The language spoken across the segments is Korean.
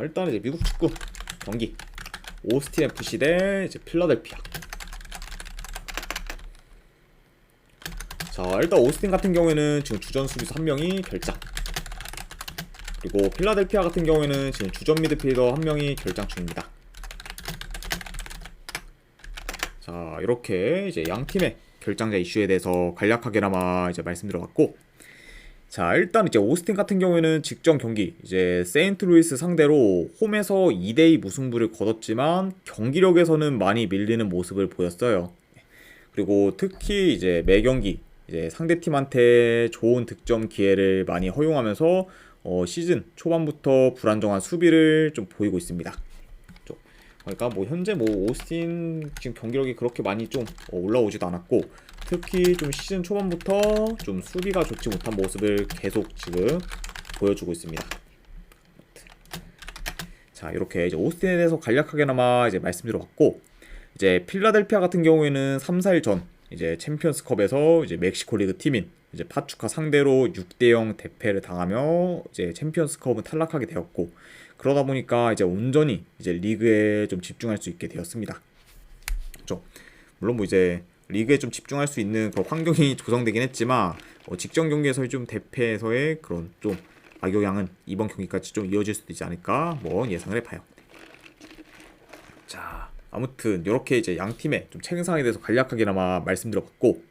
일단 이제 미국 축구 경기 오스틴 FC 대 이제 필라델피아. 자, 일단 오스틴 같은 경우에는 지금 주전 수비수 1명이 결장, 그리고 필라델피아 같은 경우에는 지금 주전 미드필더 1명이 결장 중입니다. 자, 이렇게 이제 양 팀의 결장자 이슈에 대해서 간략하게나마 이제 말씀드려봤고, 자, 일단 이제 오스틴 같은 경우에는 직전 경기 이제 세인트루이스 상대로 홈에서 2대2 무승부를 거뒀지만 경기력에서는 많이 밀리는 모습을 보였어요. 그리고 특히 이제 매 경기 이제 상대팀한테 좋은 득점 기회를 많이 허용하면서 시즌 초반부터 불안정한 수비를 좀 보이고 있습니다. 그러니까 뭐 현재 뭐 오스틴 지금 경기력이 그렇게 많이 좀 올라오지도 않았고, 특히 좀 시즌 초반부터 좀 수비가 좋지 못한 모습을 계속 지금 보여주고 있습니다. 자, 이렇게 이제 오스틴에 대해서 간략하게나마 이제 말씀드려봤고, 이제 필라델피아 같은 경우에는 3-4일 전 이제 챔피언스컵에서 이제 멕시코 리그 팀인 이제 파추카 상대로 6대0 대패를 당하며 이제 챔피언스컵은 탈락하게 되었고, 그러다 보니까 이제 온전히 이제 리그에 좀 집중할 수 있게 되었습니다. 그렇죠? 물론 뭐 이제 리그에 좀 집중할 수 있는 그런 환경이 조성되긴 했지만 직전 경기에서의 좀 대패에서의 그런 좀 악영향은 이번 경기까지 좀 이어질 수도 있지 않을까 뭐 예상을 해봐요. 자, 아무튼 이렇게 이제 양 팀의 좀 최근 상황에 대해서 간략하게나마 말씀드려봤고,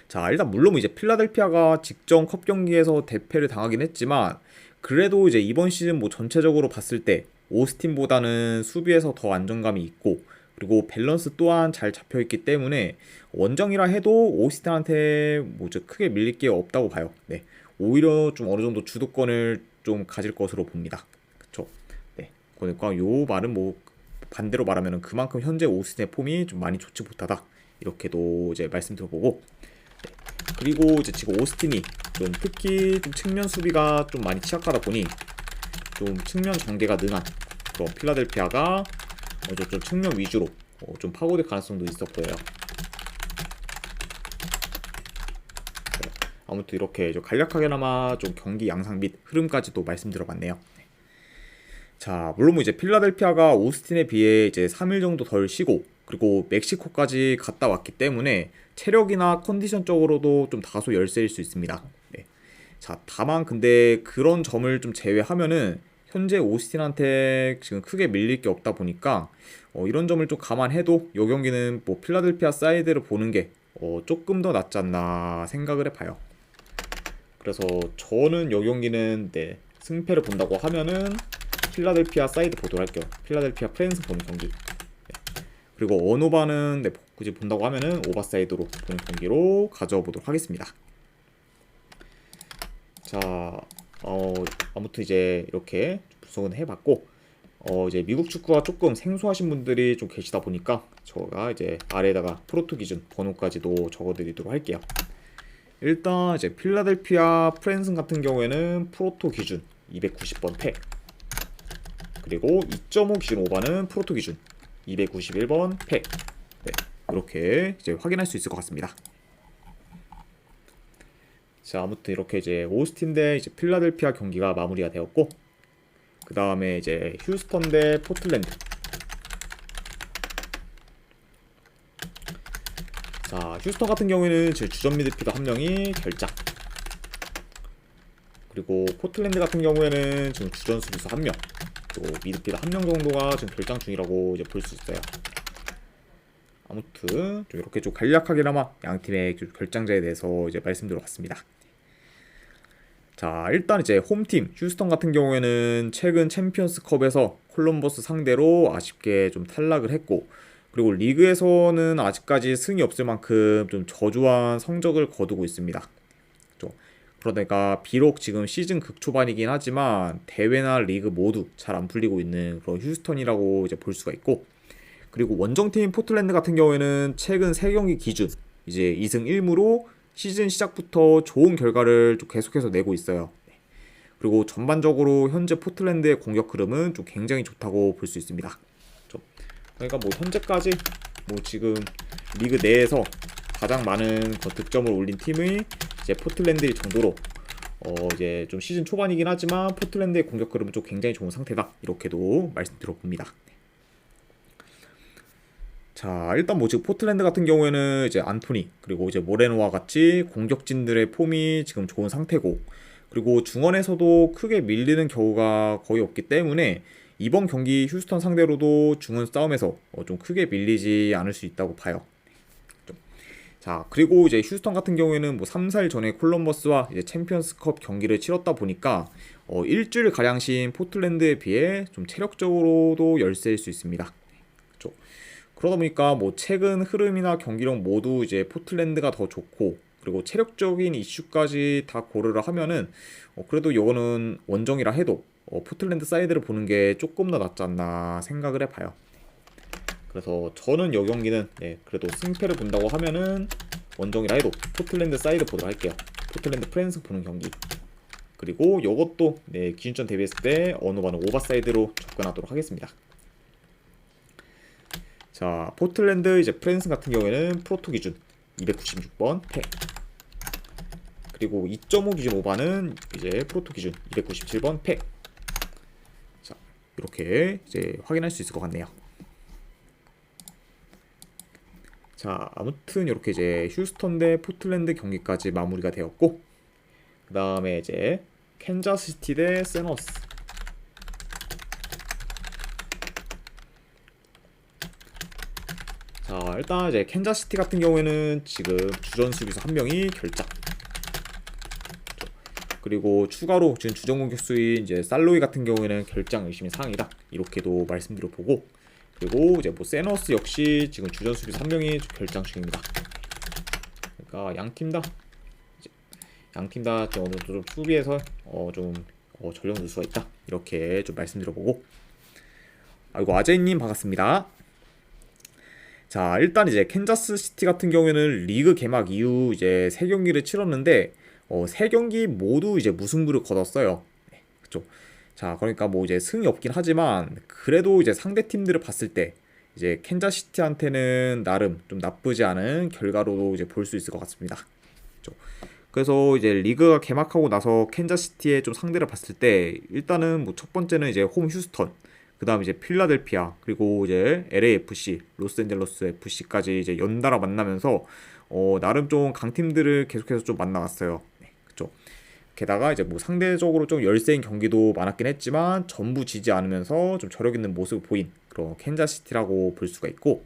자, 일단 물론 이제 필라델피아가 직전 컵 경기에서 대패를 당하긴 했지만 그래도 이제 이번 시즌 뭐 전체적으로 봤을 때 오스틴보다는 수비에서 더 안정감이 있고, 그리고 밸런스 또한 잘 잡혀있기 때문에 원정이라 해도 오스틴한테 뭐 크게 밀릴 게 없다고 봐요. 네, 오히려 좀 어느 정도 주도권을 좀 가질 것으로 봅니다. 그쵸? 네, 그러니까 요 말은 뭐 반대로 말하면은 그만큼 현재 오스틴의 폼이 좀 많이 좋지 못하다, 이렇게도 이제 말씀드려보고, 네. 그리고 이제 지금 오스틴이 좀 특히 좀 측면 수비가 좀 많이 취약하다 보니 좀 측면 전개가 능한 그런 필라델피아가 좀 측면 위주로 좀 파고들 가능성도 있어 보여요. 네. 아무튼 이렇게 좀 간략하게나마 좀 경기 양상 및 흐름까지도 말씀드려봤네요. 자, 물론 뭐 이제 필라델피아가 오스틴에 비해 이제 3일 정도 덜 쉬고 그리고 멕시코까지 갔다 왔기 때문에 체력이나 컨디션적으로도 좀 다소 열세일 수 있습니다. 네. 자, 다만 근데 그런 점을 좀 제외하면은 현재 오스틴한테 지금 크게 밀릴 게 없다 보니까 이런 점을 좀 감안해도 이 경기는 뭐 필라델피아 사이드를 보는 게 조금 더 낫지 않나 생각을 해봐요. 그래서 저는 이 경기는 네, 승패를 본다고 하면은 필라델피아 사이드 보도록 할게요. 필라델피아 프랜스 보는 경기. 네. 그리고 언오바는 네, 굳이 본다고 하면은 오바사이드로 보는 경기로 가져와 보도록 하겠습니다. 자, 아무튼 이제 이렇게 분석은 해봤고, 이제 미국 축구가 조금 생소하신 분들이 좀 계시다 보니까 제가 이제 아래에다가 프로토 기준 번호까지도 적어드리도록 할게요. 일단 이제 필라델피아 프랜슨 같은 경우에는 프로토 기준 290번 패, 그리고 2.5 기준 오바는 프로토 기준 291번 패. 네, 이렇게 이제 확인할 수 있을 것 같습니다. 자, 아무튼 이렇게 이제 오스틴 대 이제 필라델피아 경기가 마무리가 되었고, 그 다음에 이제 휴스턴 대 포틀랜드. 자, 휴스턴 같은 경우에는 제 주전 미드필더 1명이 결장, 그리고 포틀랜드 같은 경우에는 지금 주전 수비수 1명, 그리고 미드필더 1명 정도가 지금 결장 중이라고 이제 볼 수 있어요. 아무튼 좀 이렇게 좀 간략하게나마 양 팀의 결장자에 대해서 이제 말씀드려봤습니다. 자, 일단 이제 홈팀 휴스턴 같은 경우에는 최근 챔피언스컵에서 콜럼버스 상대로 아쉽게 좀 탈락을 했고, 그리고 리그에서는 아직까지 승이 없을 만큼 좀 저조한 성적을 거두고 있습니다. 그러니까 비록 지금 시즌 극초반이긴 하지만 대회나 리그 모두 잘 안 풀리고 있는 그런 휴스턴이라고 이제 볼 수가 있고, 그리고 원정팀인 포틀랜드 같은 경우에는 최근 3경기 기준 이제 2승 1무로 시즌 시작부터 좋은 결과를 좀 계속해서 내고 있어요. 그리고 전반적으로 현재 포틀랜드의 공격 흐름은 좀 굉장히 좋다고 볼 수 있습니다. 그러니까 뭐 현재까지 뭐 지금 리그 내에서 가장 많은 득점을 올린 팀이 이제 포틀랜드일 정도로 이제 좀 시즌 초반이긴 하지만 포틀랜드의 공격 흐름은 좀 굉장히 좋은 상태다. 이렇게도 말씀드려봅니다. 자, 일단 뭐 지금 포틀랜드 같은 경우에는 이제 안토니 그리고 이제 모레노와 같이 공격진들의 폼이 지금 좋은 상태고, 그리고 중원에서도 크게 밀리는 경우가 거의 없기 때문에 이번 경기 휴스턴 상대로도 중원 싸움에서 좀 크게 밀리지 않을 수 있다고 봐요. 자, 그리고 이제 휴스턴 같은 경우에는 뭐 3, 4일 전에 콜럼버스와 이제 챔피언스컵 경기를 치렀다 보니까 일주일 가량 쉰 포틀랜드에 비해 좀 체력적으로도 열세일 수 있습니다. 그렇죠? 그러다 보니까 뭐 최근 흐름이나 경기력 모두 이제 포틀랜드가 더 좋고, 그리고 체력적인 이슈까지 다 고려를 하면은 그래도 이거는 원정이라 해도 포틀랜드 사이드를 보는 게 조금 더 낫지 않나 생각을 해봐요. 그래서 저는 이 경기는 그래도 승패를 본다고 하면은 원정이라 해도 포틀랜드 사이드 보도록 할게요. 포틀랜드 프랜스 보는 경기. 그리고 이것도 기준점 대비했을 때 어느 반은 오버사이드로 접근하도록 하겠습니다. 자, 포틀랜드 이제 프랜스 같은 경우에는 프로토 기준 296번 패. 그리고 2.5 기준 오바는 이제 프로토 기준 297번 패. 자, 이렇게 이제 확인할 수 있을 것 같네요. 자, 아무튼 이렇게 이제 휴스턴 대 포틀랜드 경기까지 마무리가 되었고, 그 다음에 이제 캔자스시티 대 세너스. 자, 일단 이제 캔자스시티 같은 경우에는 지금 주전 수비수 한 명이 결장. 그리고 추가로 지금 주전 공격수인 이제 살로이 같은 경우에는 결장 의심이 사항이다. 이렇게도 말씀드려 보고, 그리고 이제 뭐 세너스 역시 지금 주전 수비수 한 명이 결장 중입니다. 그러니까 양팀 다 어느 정도 좀 수비에서 전력 누수가 있다. 이렇게 좀 말씀드려 보고, 아이고 아제이님 반갑습니다. 자, 일단 이제 캔자스 시티 같은 경우에는 리그 개막 이후 이제 3경기를 치렀는데 3경기 모두 이제 무승부를 거뒀어요. 그쵸? 자, 그러니까 뭐 이제 승이 없긴 하지만 그래도 이제 상대 팀들을 봤을 때 이제 캔자스시티한테는 나름 좀 나쁘지 않은 결과로도 이제 볼 수 있을 것 같습니다. 그쵸? 그래서 이제 리그가 개막하고 나서 캔자스시티의 좀 상대를 봤을 때 일단은 뭐 첫 번째는 이제 홈 휴스턴, 그다음 이제 필라델피아, 그리고 이제 LAFC, 로스앤젤러스 FC까지 이제 연달아 만나면서 나름 좀 강팀들을 계속해서 좀 만나왔어요. 그쵸? 게다가 이제 뭐 상대적으로 좀 열세인 경기도 많았긴 했지만 전부 지지 않으면서 좀 저력 있는 모습을 보인 그런 캔자스시티라고 볼 수가 있고,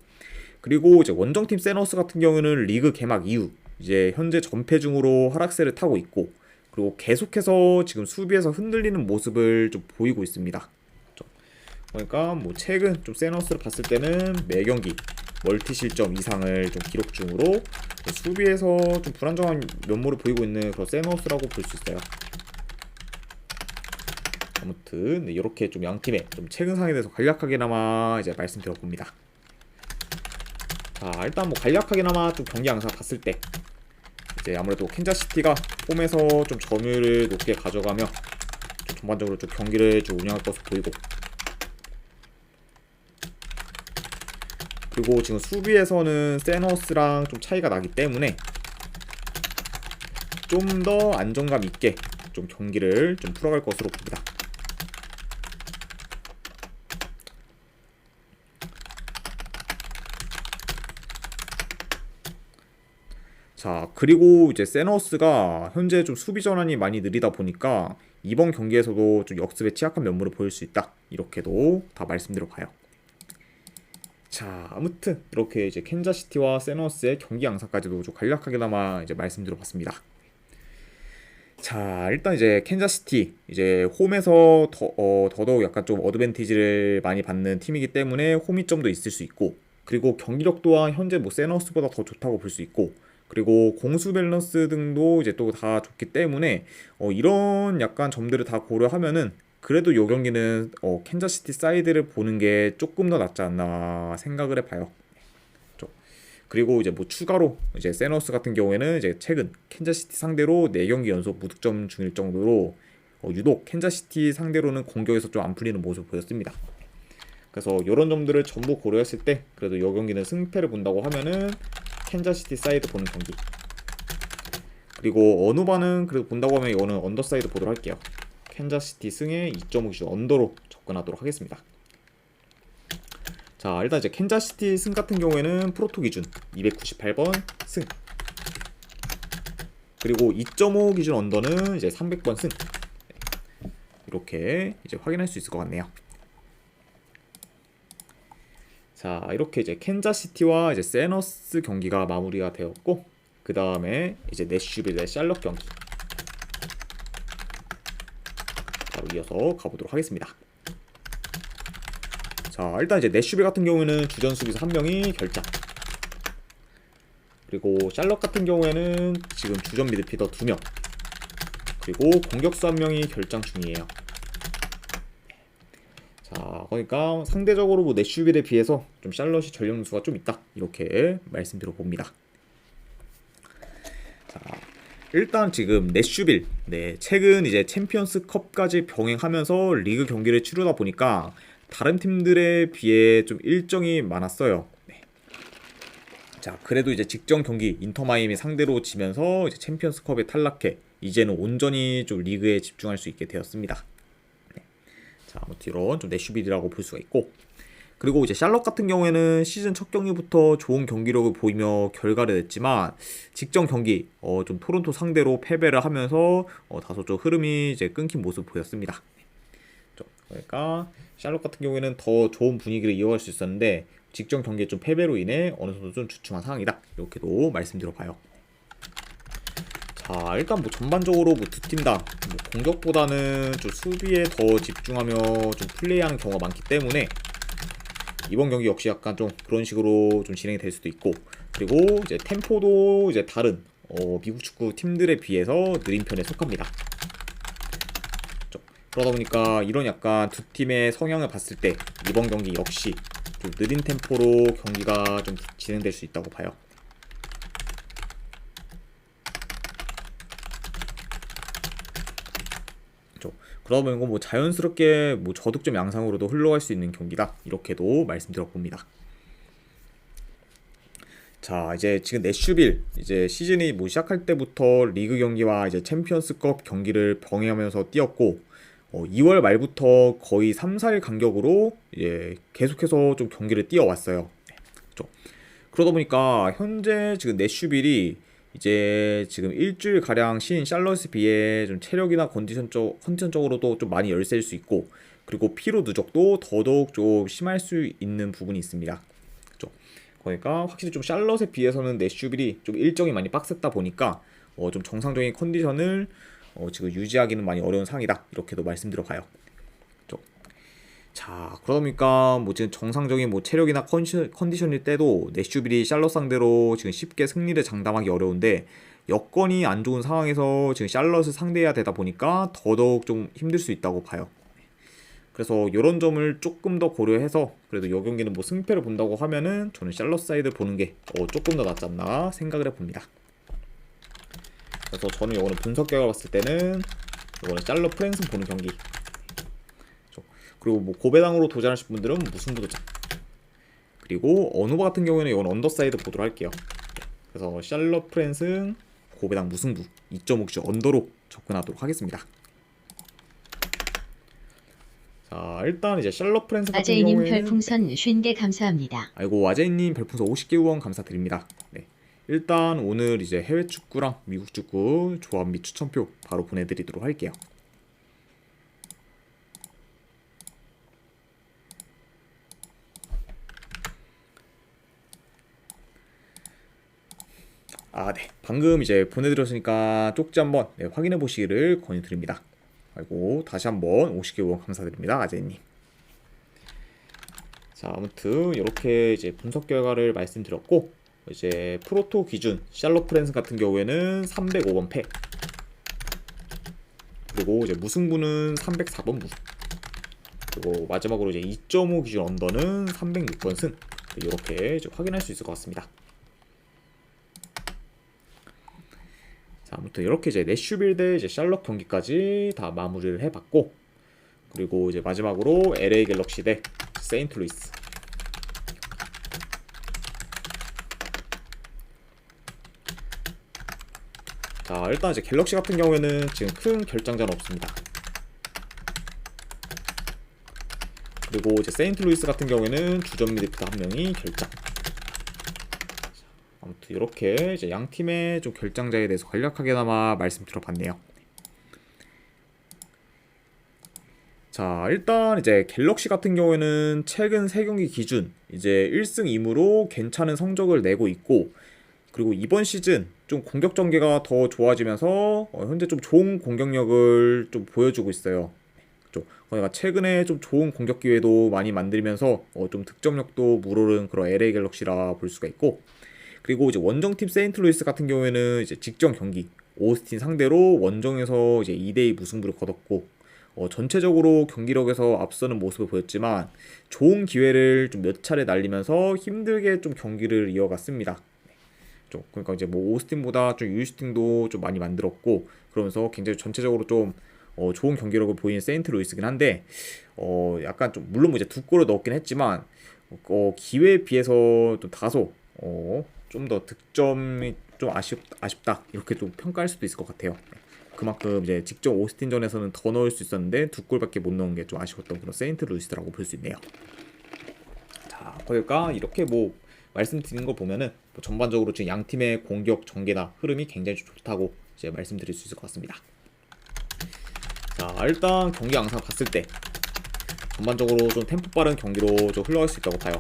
그리고 이제 원정팀 세너스 같은 경우는 리그 개막 이후 이제 현재 전패 중으로 하락세를 타고 있고, 그리고 계속해서 지금 수비에서 흔들리는 모습을 좀 보이고 있습니다. 그러니까 뭐 최근 좀 세너스를 봤을 때는 매 경기 멀티 실점 이상을 좀 기록 중으로 수비에서 좀 불안정한 면모를 보이고 있는 그런 세너스라고 볼 수 있어요. 아무튼 이렇게 좀 양팀의 좀 최근 상황에 대해서 간략하게나마 이제 말씀드려봅니다. 자, 일단 뭐 간략하게나마 좀 경기 양상 봤을 때 이제 아무래도 캔자스시티가 홈에서 좀 점유율을 높게 가져가며 좀 전반적으로 좀 경기를 좀 운영할 것으로 보이고, 그리고 지금 수비에서는 세너스랑 좀 차이가 나기 때문에 좀 더 안정감 있게 좀 경기를 좀 풀어갈 것으로 봅니다. 자, 그리고 이제 세너스가 현재 좀 수비 전환이 많이 느리다 보니까 이번 경기에서도 좀 역습에 취약한 면모를 보일 수 있다. 이렇게도 다 말씀드려 봐요. 자, 아무튼 이렇게 이제 캔자스시티와 세너스의 경기 양상까지도 좀 간략하게나마 이제 말씀드려봤습니다. 자, 일단 이제 캔자스시티 이제 홈에서 더더욱 약간 좀 어드밴티지를 많이 받는 팀이기 때문에 홈이점도 있을 수 있고, 그리고 경기력 또한 현재 뭐 세너스보다 더 좋다고 볼 수 있고, 그리고 공수 밸런스 등도 이제 또 다 좋기 때문에 이런 약간 점들을 다 고려하면은 그래도 요 경기는 캔자스시티 사이드를 보는 게 조금 더 낫지 않나 생각을 해봐요. 그리고 이제 뭐 추가로 이제 세너스 같은 경우에는 이제 최근 캔자스시티 상대로 4경기 연속 무득점 중일 정도로 유독 캔자스시티 상대로는 공격에서 좀 안 풀리는 모습을 보였습니다. 그래서 이런 점들을 전부 고려했을 때 그래도 이 경기는 승패를 본다고 하면은 캔자스시티 사이드 보는 경기. 그리고 어누바는 그래도 본다고 하면 이거는 언더사이드 보도록 할게요. 캔자시티 승에 2.5 기준 언더로 접근하도록 하겠습니다. 자, 일단 이제 캔자시티 승 같은 경우에는 프로토 기준 298번 승, 그리고 2.5 기준 언더는 이제 300번 승, 이렇게 이제 확인할 수 있을 것 같네요. 자, 이렇게 이제 캔자시티와 이제 세너스 경기가 마무리가 되었고, 그 다음에 이제 내슈빌 대 샬럿 경기 바로 이어서 가보도록 하겠습니다. 자, 일단 이제 내슈빌 같은 경우에는 주전 수비수 1명이 결장, 그리고 샬럿 같은 경우에는 지금 주전 미드필더 2명, 그리고 공격수 1명이 결장 중이에요. 자, 그러니까 상대적으로 뭐 내슈빌에 비해서 좀 샬럿이 전력 누수가 좀 있다, 이렇게 말씀드려 봅니다. 자, 일단 지금 내슈빌, 최근 이제 챔피언스컵까지 병행하면서 리그 경기를 치르다 보니까 다른 팀들에 비해 좀 일정이 많았어요. 자, 그래도 이제 직전 경기 인터마이애미 상대로 지면서 이제 챔피언스컵에 탈락해 이제는 온전히 좀 리그에 집중할 수 있게 되었습니다. 자, 아무튼 이런 좀 내슈빌이라고 볼 수가 있고, 그리고 이제 샬럿 같은 경우에는 시즌 첫 경기부터 좋은 경기력을 보이며 결과를 냈지만 직전 경기 좀 토론토 상대로 패배를 하면서 다소 좀 흐름이 이제 끊긴 모습 보였습니다. 그러니까 샬럿 같은 경우에는 더 좋은 분위기를 이어갈 수 있었는데 직전 경기에 좀 패배로 인해 어느 정도 좀 주춤한 상황이다, 이렇게도 말씀드려봐요. 자, 일단 뭐 전반적으로 뭐 두 팀 다 뭐 공격보다는 좀 수비에 더 집중하며 좀 플레이하는 경우가 많기 때문에 이번 경기 역시 약간 좀 그런 식으로 좀 진행이 될 수도 있고, 그리고 이제 템포도 이제 다른 미국 축구 팀들에 비해서 느린 편에 속합니다. 그러다 보니까 이런 약간 두 팀의 성향을 봤을 때 이번 경기 역시 좀 느린 템포로 경기가 좀 진행될 수 있다고 봐요. 그러다 보면 뭐 자연스럽게 뭐 저득점 양상으로도 흘러갈 수 있는 경기다, 이렇게도 말씀드려 봅니다. 자, 이제 지금 내슈빌 이제 시즌이 뭐 시작할 때부터 리그 경기와 이제 챔피언스컵 경기를 병행하면서 뛰었고 2월 말부터 거의 3, 4일 간격으로 이제 계속해서 좀 경기를 뛰어왔어요. 그러다 보니까 현재 지금 내슈빌이 이제 지금 일주일 가량 쉰 샬럿에 비해 좀 체력이나 컨디션적으로도 좀 많이 열세일 수 있고, 그리고 피로 누적도 더더욱 좀 심할 수 있는 부분이 있습니다. 그러니까 확실히 좀 샬럿에 비해서는 내슈빌이 좀 일정이 많이 빡셌다 보니까 좀 정상적인 컨디션을 지금 유지하기는 많이 어려운 상황이다, 이렇게도 말씀드려 봐요. 자, 그러다 보니까 뭐 지금 정상적인 뭐 체력이나 컨디션일 때도 내슈빌이 샬럿 상대로 지금 쉽게 승리를 장담하기 어려운데 여건이 안 좋은 상황에서 지금 샬럿을 상대해야 되다 보니까 더더욱 좀 힘들 수 있다고 봐요. 그래서 이런 점을 조금 더 고려해서 그래도 이 경기는 뭐 승패를 본다고 하면은 저는 샬럿 사이드 보는 게 조금 더 낫지 않나 생각을 해봅니다. 그래서 저는 이거는 분석 결과 봤을 때는 이거는 샬럿 프랜슨 보는 경기, 그리고 뭐 고배당으로 도전하실 분들은 무승부 도전, 그리고 어누바 같은 경우에는 이건 언더사이드 보도록 할게요. 그래서 샬럿 프랜슨 고배당 무승부 2.5기 언더로 접근하도록 하겠습니다. 자, 일단 이제 샬럿 프랜슨 같은 아제이님 경우에는 별풍선 50개 감사합니다. 아이고, 아제이님 별풍선 50개 후원 감사드립니다. 일단 오늘 이제 해외 축구랑 미국 축구 조합 및 추천표 바로 보내드리도록 할게요. 방금 이제 보내드렸으니까 쪽지 한번 확인해 보시기를 권유드립니다. 아이고, 다시 한번 50개 후원 감사드립니다, 아제이님. 자, 아무튼 이렇게 이제 분석 결과를 말씀드렸고, 이제 프로토 기준 샬럿 프랜슨 같은 경우에는 305번 패, 그리고 이제 무승부는 304번 무, 그리고 마지막으로 이제 2.5 기준 언더는 306번 승, 이렇게 이제 확인할 수 있을 것 같습니다. 자, 아무튼 이렇게 이제 내슈빌 대 이제 샬럿 경기까지 다 마무리를 해봤고, 그리고 이제 마지막으로 LA 갤럭시 대 세인트루이스. 자, 일단 이제 갤럭시 같은 경우에는 지금 큰 결장자는 없습니다. 그리고 이제 세인트루이스 같은 경우에는 주전 미드필더 한 명이 결장. 아무튼 이렇게 이제 양 팀의 좀 결장자에 대해서 간략하게나마 말씀드려봤네요. 자, 일단 이제 갤럭시 같은 경우에는 최근 3경기 기준 이제 1승 2무로 괜찮은 성적을 내고 있고, 그리고 이번 시즌 좀 공격 전개가 더 좋아지면서 현재 좀 좋은 공격력을 좀 보여주고 있어요. 그러니까 최근에 좀 좋은 공격 기회도 많이 만들면서 좀 득점력도 물오른 그런 LA 갤럭시라 볼 수가 있고, 그리고 이제 원정팀 세인트루이스 같은 경우에는 이제 직전 경기 오스틴 상대로 원정에서 이제 2대2 무승부를 거뒀고, 전체적으로 경기력에서 앞서는 모습을 보였지만 좋은 기회를 좀 몇 차례 날리면서 힘들게 좀 경기를 이어갔습니다. 그러니까 이제 뭐 오스틴보다 좀 유슈팅도 좀 많이 만들었고, 그러면서 굉장히 전체적으로 좀 좋은 경기력을 보이는 세인트루이스긴 한데, 약간 좀 물론 뭐 이제 2골을 넣었긴 했지만 기회에 비해서 좀 다소 좀 더 득점이 좀 아쉽다 이렇게 좀 평가할 수도 있을 것 같아요. 그만큼 이제 직접 오스틴전에서는 더 넣을 수 있었는데 2골밖에 못 넣은 게 좀 아쉬웠던 그런 세인트루이스라고 볼 수 있네요. 자, 그러니까 이렇게 뭐 말씀드린 거 보면은 뭐 전반적으로 지금 양 팀의 공격 전개나 흐름이 굉장히 좋다고 이제 말씀드릴 수 있을 것 같습니다. 자, 일단 경기 양상 봤을 때 전반적으로 좀 템포 빠른 경기로 좀 흘러갈 수 있다고 봐요.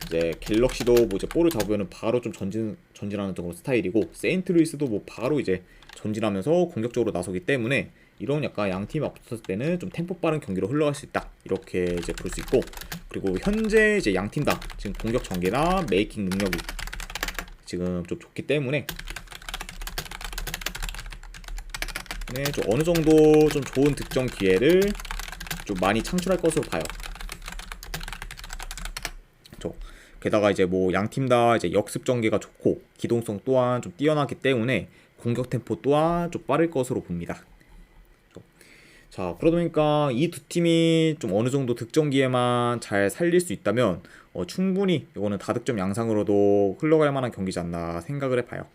이제 갤럭시도 뭐 이제 볼을 잡으면 바로 좀 전진하는 그런 스타일이고, 세인트루이스도 뭐 바로 이제 전진하면서 공격적으로 나서기 때문에 이런 약간 양 팀이 맞붙었을 때는 좀 템포 빠른 경기로 흘러갈 수 있다 이렇게 이제 볼 수 있고, 그리고 현재 이제 양 팀 다 지금 공격 전개나 메이킹 능력이 지금 좀 좋기 때문에 좀 어느 정도 좀 좋은 득점 기회를 좀 많이 창출할 것으로 봐요. 게다가 이제 뭐 양 팀 다 이제 역습 전개가 좋고 기동성 또한 좀 뛰어나기 때문에 공격 템포 또한 좀 빠를 것으로 봅니다. 자, 그러다 보니까 이 두 팀이 좀 어느 정도 득점 기회만 잘 살릴 수 있다면 충분히 이거는 다득점 양상으로도 흘러갈 만한 경기지 않나 생각을 해봐요.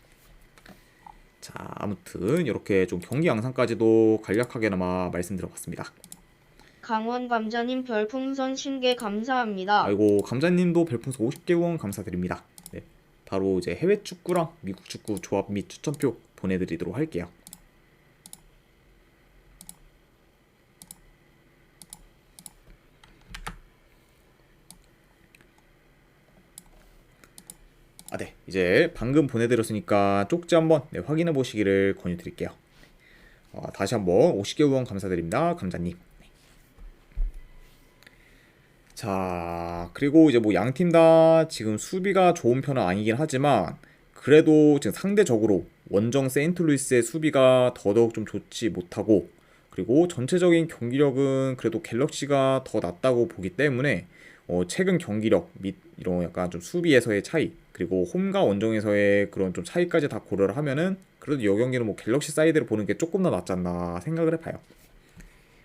자, 아무튼 이렇게 좀 경기 양상까지도 간략하게나마 말씀드려봤습니다. 강원 감자님 별풍선 50개 감사합니다. 아이고, 감자님도 별풍선 50개 후원 감사드립니다. 네, 바로 이제 해외 축구랑 미국 축구 조합 및 추천표 보내드리도록 할게요. 네, 이제 방금 보내드렸으니까 쪽지 한번 확인해 보시기를 권유드릴게요. 다시 한번 50개 후원 감사드립니다, 감자님. 자, 그리고 이제 뭐 양 팀 다 지금 수비가 좋은 편은 아니긴 하지만 그래도 지금 상대적으로 원정 세인트루이스의 수비가 더더욱 좀 좋지 못하고, 그리고 전체적인 경기력은 그래도 갤럭시가 더 낫다고 보기 때문에 최근 경기력 및 이런 약간 좀 수비에서의 차이, 그리고 홈과 원정에서의 그런 좀 차이까지 다 고려를 하면은 그래도 이 경기는 뭐 갤럭시 사이드를 보는 게 조금 더 낫지 않나 생각을 해봐요.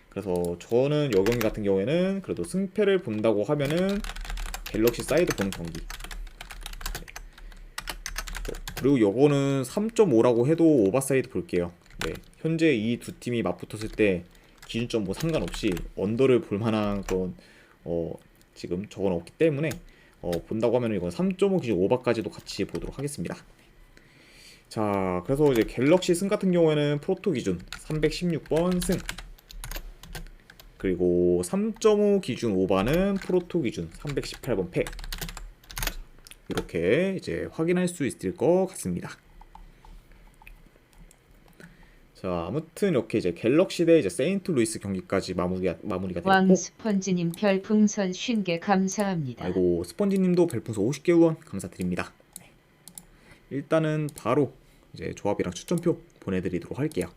그래서 저는 이 경기 같은 경우에는 그래도 승패를 본다고 하면은 갤럭시 사이드 보는 경기. 그리고 요거는 3.5라고 해도 오버사이드 볼게요. 네, 현재 이 두 팀이 맞붙었을 때 기준점 뭐 상관없이 언더를 볼 만한 그런 지금 저건 없기 때문에 본다고 하면 이건 3.5 기준 오버까지도 같이 보도록 하겠습니다. 자, 그래서 이제 갤럭시 승 같은 경우에는 프로토 기준 316번 승, 그리고 3.5 기준 오바는 프로토 기준 318번 패. 이렇게 이제 확인할 수 있을 것 같습니다. 자, 아무튼 이렇게 이제 갤럭시 대 이제 세인트루이스 경기까지 마무리가 되었고, 왕스펀지님 별풍선 50개 감사합니다. 아이고, 스펀지님도 별풍선 50개 후원 감사드립니다. 일단은 바로 이제 조합이랑 추천표 보내드리도록 할게요.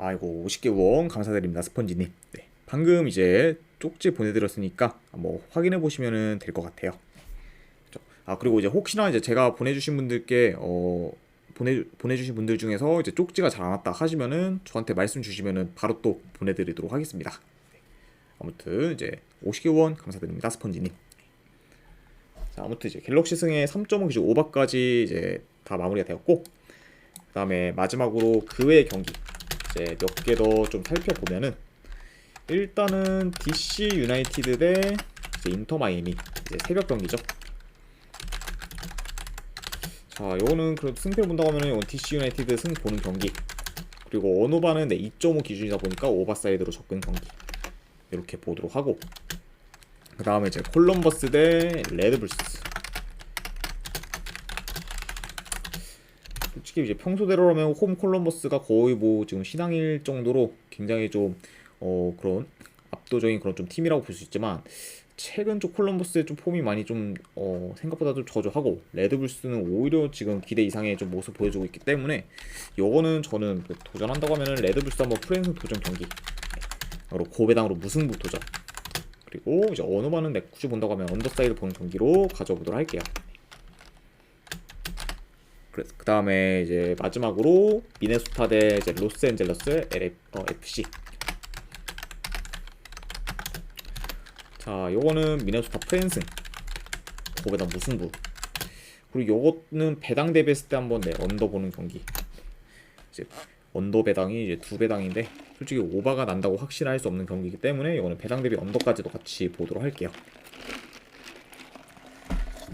아이고, 50개 후원 감사드립니다, 스펀지님. 네, 방금 이제 쪽지 보내드렸으니까 뭐 확인해 보시면 될 것 같아요. 그리고 이제 혹시나 이제 제가 보내주신 분들께 보내주신 분들 중에서 이제 쪽지가 잘 안 왔다 하시면은 저한테 말씀 주시면은 바로 또 보내드리도록 하겠습니다. 아무튼 이제 50개 후원 감사드립니다, 스펀지님. 자, 아무튼 이제 갤럭시 승의 3.5 기준 5박까지 이제 다 마무리가 되었고, 그다음에 마지막으로 그 외의 경기 이제 몇 개 더 좀 살펴보면은, 일단은 DC 유나이티드 대 이제 인터 마이애미 이제 새벽 경기죠. 자, 요거는 그래도 승패를 본다고 하면은 이건 DC 유나이티드 승 보는 경기, 그리고 언오바는 2.5 기준이다 보니까 오버사이드로 접근 경기 이렇게 보도록 하고, 그 다음에 이제 콜럼버스 대 레드불스. 솔직히 이제 평소대로라면 홈 콜럼버스가 거의 뭐 지금 신앙일 정도로 굉장히 좀 그런 압도적인 그런 좀 팀이라고 볼 수 있지만, 최근 좀 콜럼버스의 좀 폼이 많이 좀 생각보다 좀 저조하고, 레드불스는 오히려 지금 기대 이상의 좀 모습 보여주고 있기 때문에 요거는 저는 도전한다고 하면은 레드불스 한번 프랜승 도전 경기, 그리고 고배당으로 무승부 도전, 그리고 이제 언어반은 굳이 본다고 하면 언더사이드 보는 경기로 가져보도록 할게요. 그래서 그 다음에 이제 마지막으로 미네소타 대 이제 로스앤젤러스 FC. 자, 요거는 미네소타 프랜승 고배당 무승부, 그리고 요거는 배당 대비했을 때 한번 언더 보는 경기. 이제 언더 배당이 이제 2배당인데 솔직히 오바가 난다고 확신할 수 없는 경기이기 때문에 이거는 배당 대비 언더까지도 같이 보도록 할게요.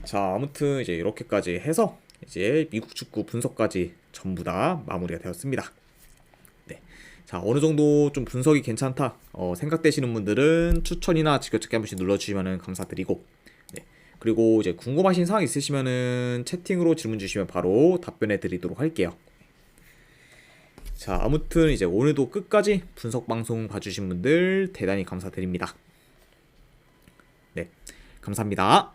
자, 아무튼 이제 이렇게까지 해서 이제 미국 축구 분석까지 전부 다 마무리가 되었습니다. 네. 자, 어느 정도 좀 분석이 괜찮다 생각되시는 분들은 추천이나 지켜찾기 한 번씩 눌러주시면 감사드리고, 네. 그리고 이제 궁금하신 사항 있으시면은 채팅으로 질문 주시면 바로 답변해 드리도록 할게요. 자, 아무튼 이제 오늘도 끝까지 분석 방송 봐주신 분들 대단히 감사드립니다. 네, 감사합니다.